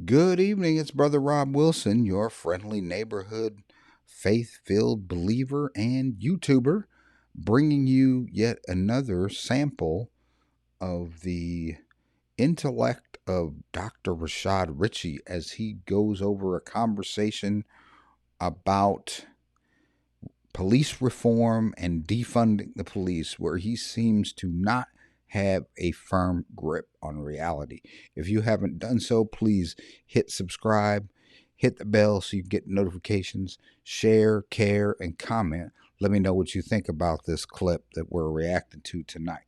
Good evening. It's Brother Rob Wilson, your friendly neighborhood faith filled believer and YouTuber, bringing you yet another sample of the intellect of Dr. Rashad Richey as he goes over a conversation about police reform and defunding the police, where he seems to not have a firm grip on reality. If you haven't done so, please hit subscribe, hit the bell so you get notifications, share, care, and comment. Let me know what you think about this clip that we're reacting to tonight.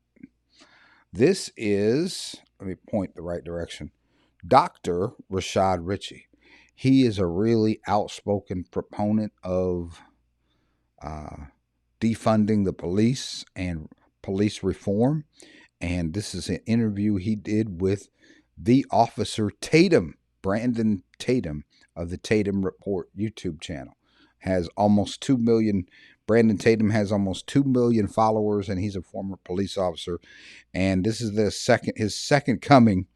This is, let me point the right direction, Dr. Rashad Richey. He is a really outspoken proponent of defunding the police and police reform. And this is an interview he did with the officer Tatum, Brandon Tatum of the Tatum Report YouTube channel. Has almost 2 million. Brandon Tatum has almost 2 million followers, and he's a former police officer. And this is his second coming.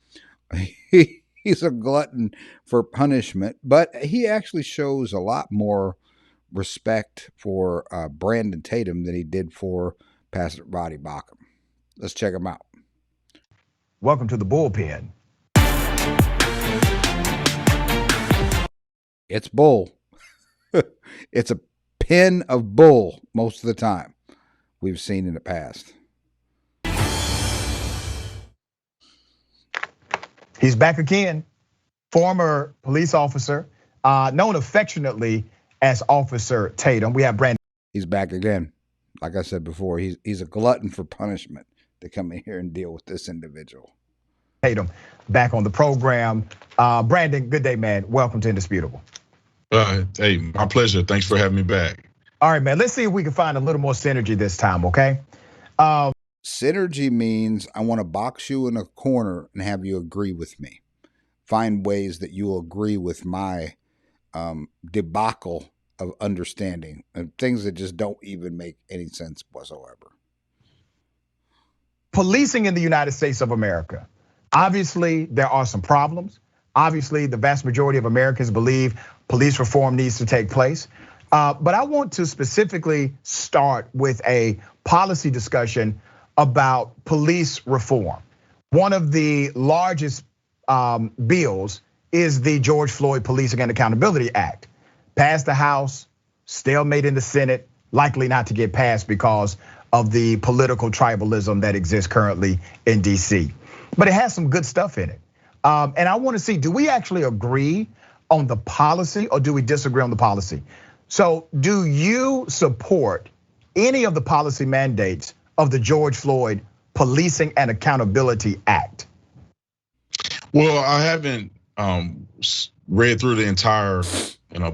He's a glutton for punishment, but he actually shows a lot more respect for Brandon Tatum than he did for Pastor Roddy Bacham. Let's check him out. Welcome to the bullpen. It's bull. It's a pen of bull most of the time we've seen in the past. He's back again. Former police officer, known affectionately as Officer Tatum. We have Brandon. He's back again. Like I said before, he's a glutton for punishment to come in here and deal with this individual. Tatum back on the program. Brandon, good day, man. Welcome to Indisputable. Hey, my pleasure. Thanks for having me back. All right, man. Let's see if we can find a little more synergy this time, okay? Synergy means I want to box you in a corner and have you agree with me. Find ways that you'll agree with my debacle of understanding and things that just don't even make any sense whatsoever. Policing in the United States of America. Obviously, there are some problems. Obviously, the vast majority of Americans believe police reform needs to take place. But I want to specifically start with a policy discussion about police reform. One of the largest bills is the George Floyd Policing and Accountability Act. Passed the House, stalemate in the Senate, likely not to get passed because of the political tribalism that exists currently in DC. But it has some good stuff in it. And I want to see, do we actually agree on the policy or do we disagree on the policy? So do you support any of the policy mandates of the George Floyd Policing and Accountability Act? Well, I haven't read through the entire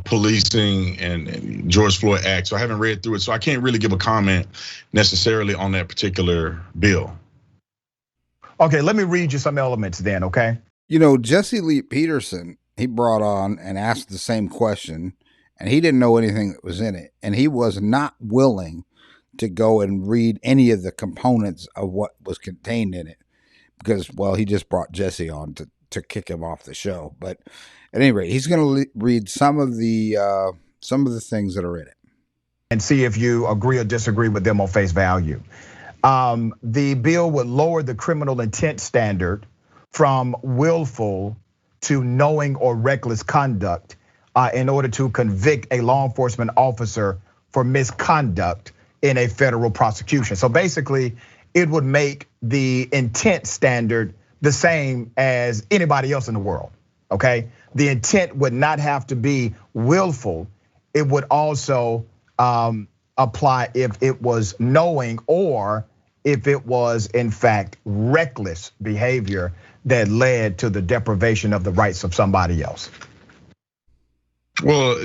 policing and George Floyd Act, so I haven't read through it. So I can't really give a comment necessarily on that particular bill. Okay, let me read you some elements then, okay? You know, Jesse Lee Peterson, he brought on and asked the same question, and he didn't know anything that was in it. And he was not willing to go and read any of the components of what was contained in it because, well, he just brought Jesse on to kick him off the show. But at any rate, he's going to read some of the things that are in it. And see if you agree or disagree with them on face value. The bill would lower the criminal intent standard from willful to knowing or reckless conduct in order to convict a law enforcement officer for misconduct in a federal prosecution. So basically, it would make the intent standard the same as anybody else in the world, okay? The intent would not have to be willful. It would also apply if it was knowing or if it was in fact reckless behavior that led to the deprivation of the rights of somebody else. Well,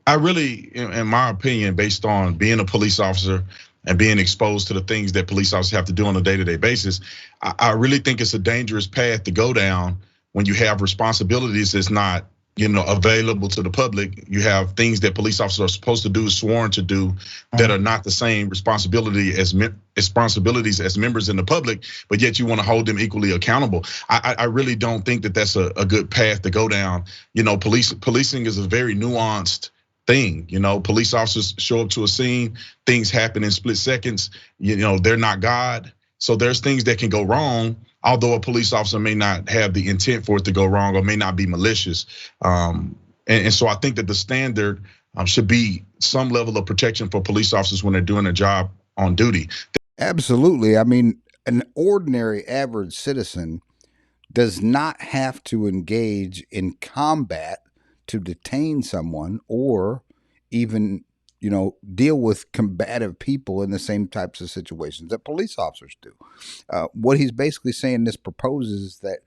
I really, in my opinion, based on being a police officer and being exposed to the things that police officers have to do on a day-to-day basis, I really think it's a dangerous path to go down when you have responsibilities that's not available to the public. You have things that police officers are supposed to do, sworn to do, that are not the same responsibilities as members in the public, but yet you want to hold them equally accountable. I really don't think that that's a good path to go down. Policing is a very nuanced thing. Police officers show up to a scene, things happen in split seconds. They're not God. So there's things that can go wrong, although a police officer may not have the intent for it to go wrong or may not be malicious. And so I think that the standard should be some level of protection for police officers when they're doing their job on duty. Absolutely. I mean, an ordinary average citizen does not have to engage in combat to detain someone or even deal with combative people in the same types of situations that police officers do. What he's basically saying this proposes that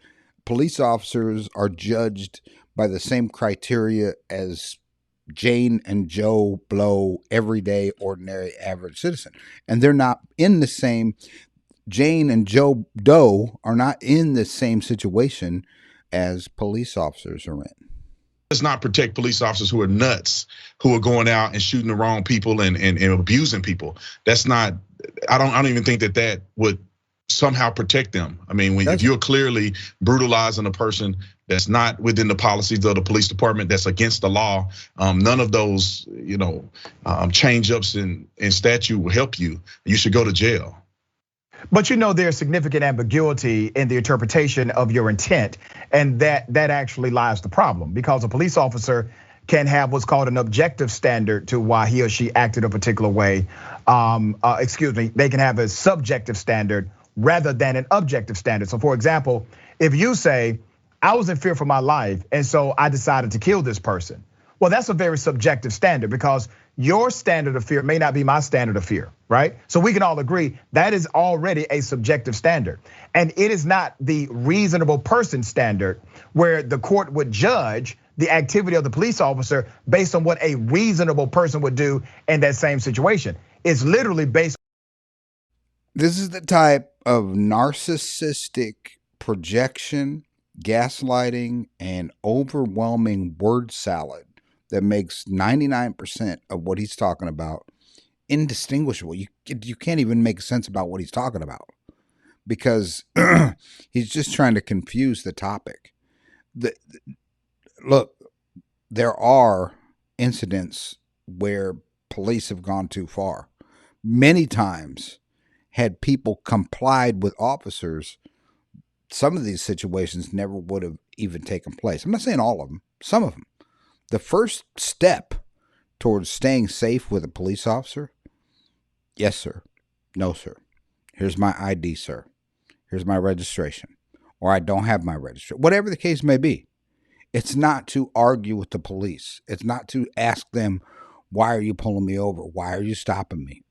police officers are judged by the same criteria as Jane and Joe Blow, everyday, ordinary, average citizen. And they're not in the same, Jane and Joe Doe are not in the same situation as police officers are in. Does not protect police officers who are nuts, who are going out and shooting the wrong people and abusing people. That's not. I don't even think that would somehow protect them. I mean, if you're clearly brutalizing a person that's not within the policies of the police department, that's against the law, none of those change ups in statute will help you. You should go to jail. But there's significant ambiguity in the interpretation of your intent, and that actually lies the problem, because a police officer can have what's called an objective standard to why he or she acted a particular way. They can have a subjective standard rather than an objective standard. So for example, if you say, I was in fear for my life, and so I decided to kill this person. Well, that's a very subjective standard, because your standard of fear may not be my standard of fear, right? So we can all agree that is already a subjective standard. And it is not the reasonable person standard where the court would judge the activity of the police officer based on what a reasonable person would do in that same situation. It's literally based. This is the type of narcissistic projection, gaslighting, and overwhelming word salad that makes 99% of what he's talking about indistinguishable. You can't even make sense about what he's talking about, because he's just trying to confuse the topic. Look, there are incidents where police have gone too far. Many times, had people complied with officers, some of these situations never would have even taken place. I'm not saying all of them, some of them. The first step towards staying safe with a police officer, yes, sir. No, sir. Here's my ID, sir. Here's my registration. Or I don't have my registration. Whatever the case may be. It's not to argue with the police. It's not to ask them, why are you pulling me over? Why are you stopping me?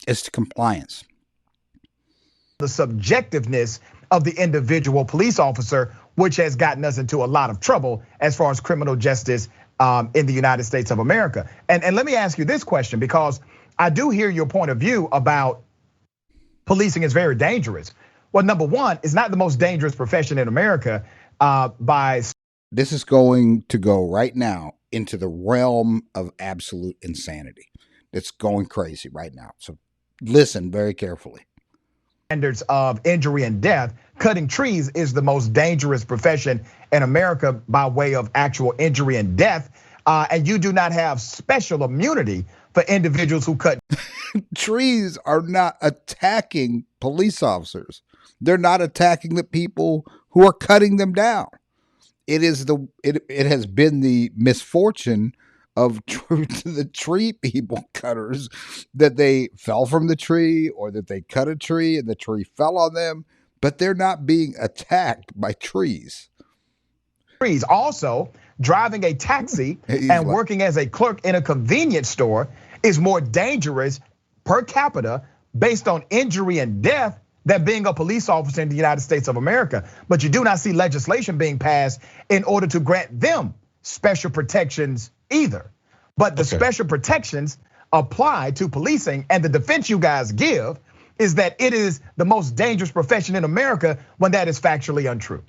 It's to compliance. The subjectiveness of the individual police officer, which has gotten us into a lot of trouble as far as criminal justice in the United States of America. And let me ask you this question, because I do hear your point of view about policing is very dangerous. Well, number one, it's not the most dangerous profession in America by. This is going to go right now into the realm of absolute insanity. It's going crazy right now. So listen very carefully. Standards of injury and death, cutting trees is the most dangerous profession in America by way of actual injury and death. And you do not have special immunity for individuals who cut. Trees are not attacking police officers. They're not attacking the people who are cutting them down. It has been the misfortune of the tree people cutters that they fell from the tree, or that they cut a tree and the tree fell on them, but they're not being attacked by trees. Also, driving a taxi and working as a clerk in a convenience store is more dangerous per capita based on injury and death than being a police officer in the United States of America. But you do not see legislation being passed in order to grant them special protections either. But the special protections apply to policing, and the defense you guys give is that it is the most dangerous profession in America, when that is factually untrue.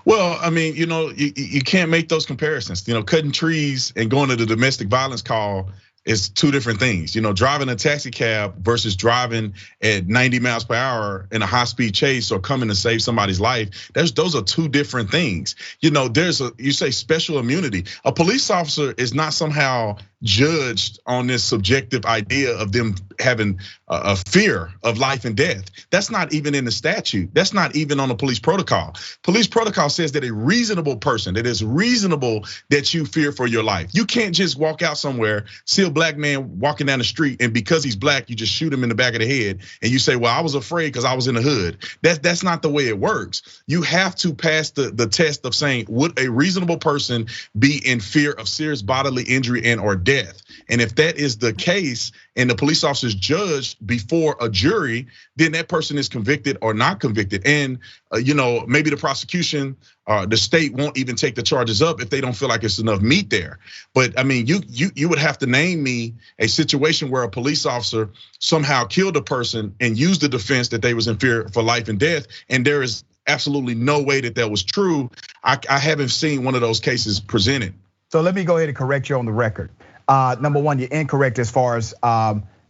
Well, I mean, you can't make those comparisons. Cutting trees and going to the domestic violence call is two different things. Driving a taxi cab versus driving at 90 miles per hour in a high speed chase or coming to save somebody's life. Those are two different things. You say special immunity. A police officer is not somehow judged on this subjective idea of them having a fear of life and death. That's not even in the statute. That's not even on the police protocol. Police protocol says that a reasonable person, that it's reasonable that you fear for your life. You can't just walk out somewhere, see a black man walking down the street, and because he's black, you just shoot him in the back of the head, and you say, well, I was afraid because I was in the hood. That's not the way it works. You have to pass the test of saying, would a reasonable person be in fear of serious bodily injury and or death? And if that is the case, and the police officer is judged before a jury, then that person is convicted or not convicted. And maybe the prosecution, the state won't even take the charges up if they don't feel like it's enough meat there. But I mean, you would have to name me a situation where a police officer somehow killed a person and used the defense that they was in fear for life and death, and there is absolutely no way that was true. I haven't seen one of those cases presented. So let me go ahead and correct you on the record. Number one, you're incorrect as far as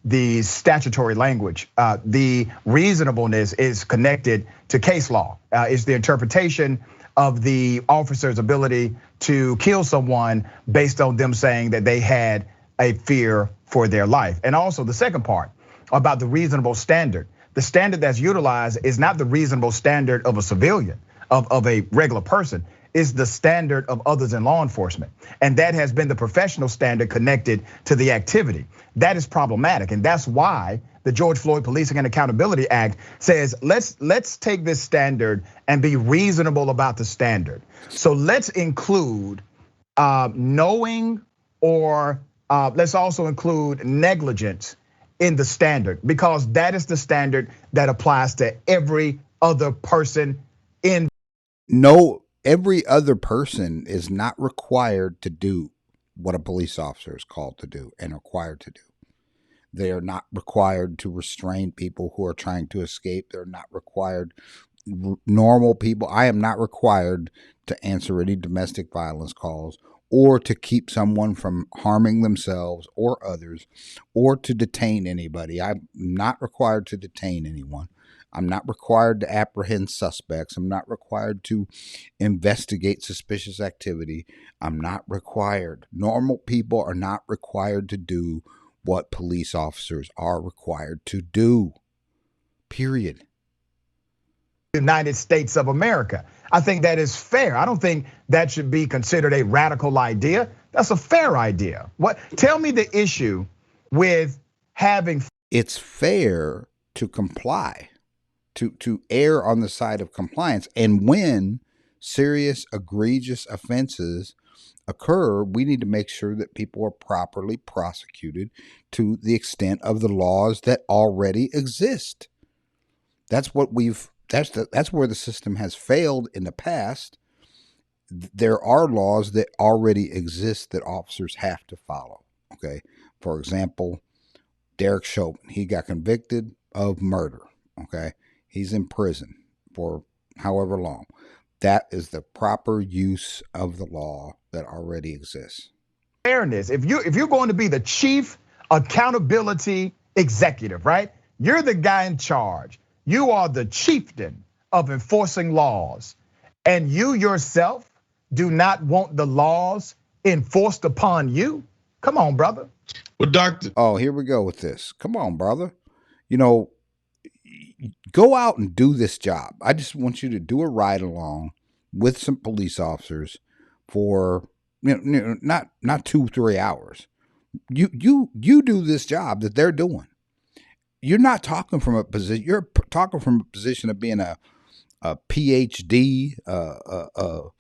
the statutory language. The reasonableness is connected to case law. It's the interpretation of the officer's ability to kill someone based on them saying that they had a fear for their life. And also the second part about the reasonable standard. The standard that's utilized is not the reasonable standard of a civilian, of a regular person. Is the standard of others in law enforcement. And that has been the professional standard connected to the activity. That is problematic. And that's why the George Floyd Policing and Accountability Act says, let's take this standard and be reasonable about the standard. So let's include knowing, or let's also include negligence in the standard, because that is the standard that applies to every other person in. No, every other person is not required to do what a police officer is called to do and required to do. They are not required to restrain people who are trying to escape. They're not required, normal people. I am not required to answer any domestic violence calls or to keep someone from harming themselves or others or to detain anybody. I'm not required to detain anyone. I'm not required to apprehend suspects. I'm not required to investigate suspicious activity. I'm not required. Normal people are not required to do what police officers are required to do. Period. United States of America. I think that is fair. I don't think that should be considered a radical idea. That's a fair idea. Tell me the issue with having. It's fair to comply. To err on the side of compliance. And when serious, egregious offenses occur, we need to make sure that people are properly prosecuted to the extent of the laws that already exist. That's what that's where the system has failed in the past. There are laws that already exist that officers have to follow. Okay. For example, Derek Chauvin, he got convicted of murder. Okay. He's in prison for however long. That is the proper use of the law that already exists. Fairness. If you're going to be the chief accountability executive, right? You're the guy in charge. You are the chieftain of enforcing laws. And you yourself do not want the laws enforced upon you? Come on, brother. Well, Doctor. Oh, here we go with this. Come on, brother. Go out and do this job. I just want you to do a ride along with some police officers for not 2-3 hours. You do this job that they're doing. You're not talking from a position. You're talking from a position of being a PhD, a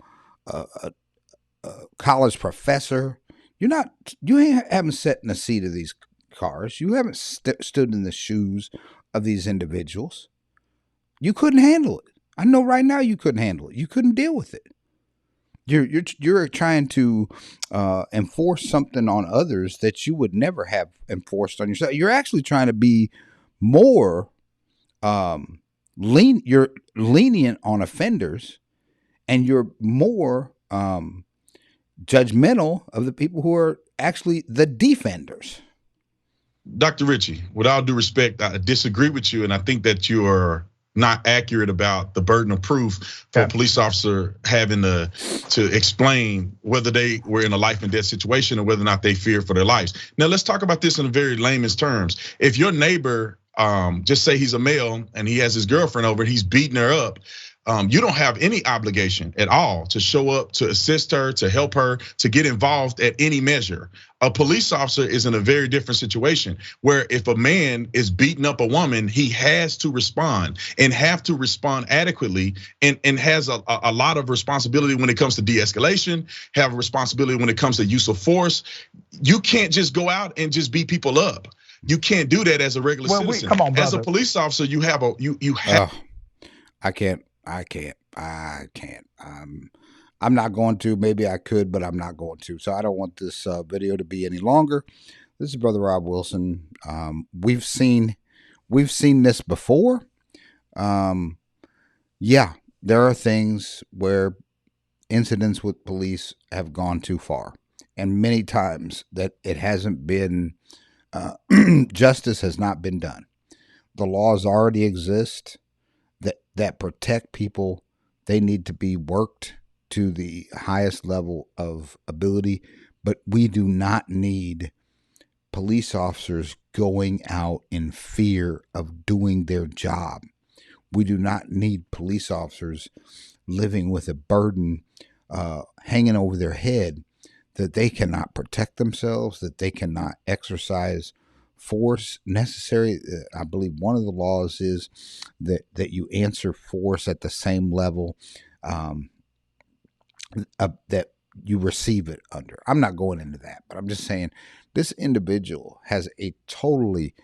college professor. You haven't sat in the seat of these cars. You haven't stood in the shoes of these individuals. You couldn't handle it. I know right now you couldn't handle it. You couldn't deal with it. You're trying to enforce something on others that you would never have enforced on yourself. You're actually trying to be more you're lenient on offenders and you're more judgmental of the people who are actually the defenders. Dr. Richey, with all due respect, I disagree with you, and I think that you are not accurate about the burden of proof for a police officer having to explain whether they were in a life and death situation or whether or not they fear for their lives. Now, let's talk about this in a very layman's terms. If your neighbor, just say he's a male and he has his girlfriend over and he's beating her up, you don't have any obligation at all to show up, to assist her, to help her, to get involved at any measure. A police officer is in a very different situation where if a man is beating up a woman, he has to respond and have to respond adequately and has a lot of responsibility when it comes to de-escalation, have a responsibility when it comes to use of force. You can't just go out and just beat people up. You can't do that as a regular citizen. Come on, brother. As a police officer, you have you have. I can't. I'm not going to. Maybe I could, but I'm not going to. So I don't want this video to be any longer. This is Brother Rob Wilson. We've seen this before. Yeah, there are things where incidents with police have gone too far, and many times that it hasn't been justice has not been done. The laws already exist that protect people. They need to be worked to the highest level of ability, but we do not need police officers going out in fear of doing their job. We do not need police officers living with a burden hanging over their head that they cannot protect themselves, that they cannot exercise force necessary. I believe one of the laws is that you answer force at the same level that you receive it under. I'm not going into that, but I'm just saying this individual has a totally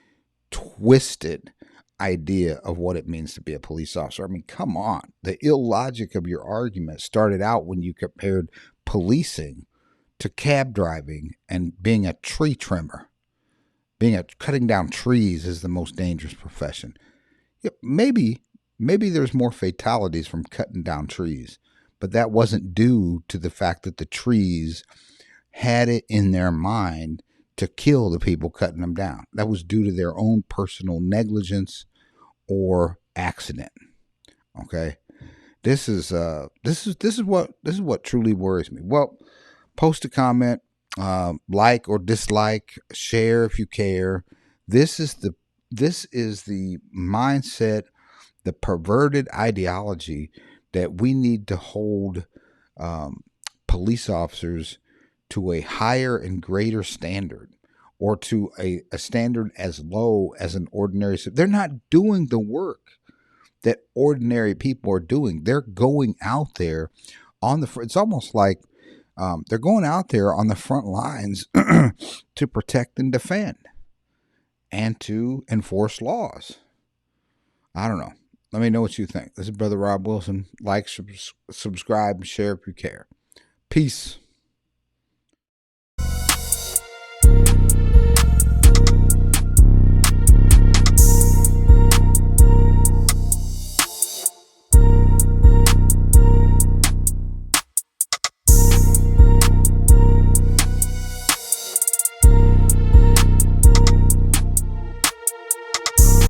twisted idea of what it means to be a police officer. I mean, come on. The illogic of your argument started out when you compared policing to cab driving and being a tree trimmer. Cutting down trees is the most dangerous profession. Yeah, maybe there's more fatalities from cutting down trees, but that wasn't due to the fact that the trees had it in their mind to kill the people cutting them down. That was due to their own personal negligence or accident. Okay, this is what truly worries me. Well, post a comment. Like or dislike, share if you care. This is the mindset, the perverted ideology that we need to hold police officers to a higher and greater standard, or to a standard as low as an ordinary. They're not doing the work that ordinary people are doing. They're going out there on the. It's almost like they're going out there on the front lines to protect and defend and to enforce laws. I don't know. Let me know what you think. This is Brother Rob Wilson. Like, subscribe, share if you care. Peace.